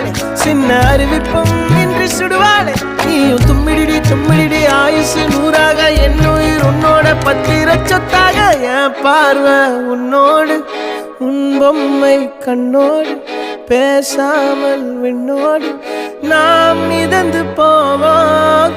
வருவாளே சின்ன அறிவிப்பும் இன்று சுடுவாளே நீயும் தும்மிடி தும்மிடி ஆயுசு நூறாக என் உயிர் உன்னோட பத்திர சொத்தாக என் பார்வை உன்னோடு உன் பொம்மை கண்ணோடு பேசாமல் விண்ணோடு நாம் மிதந்து போவோம்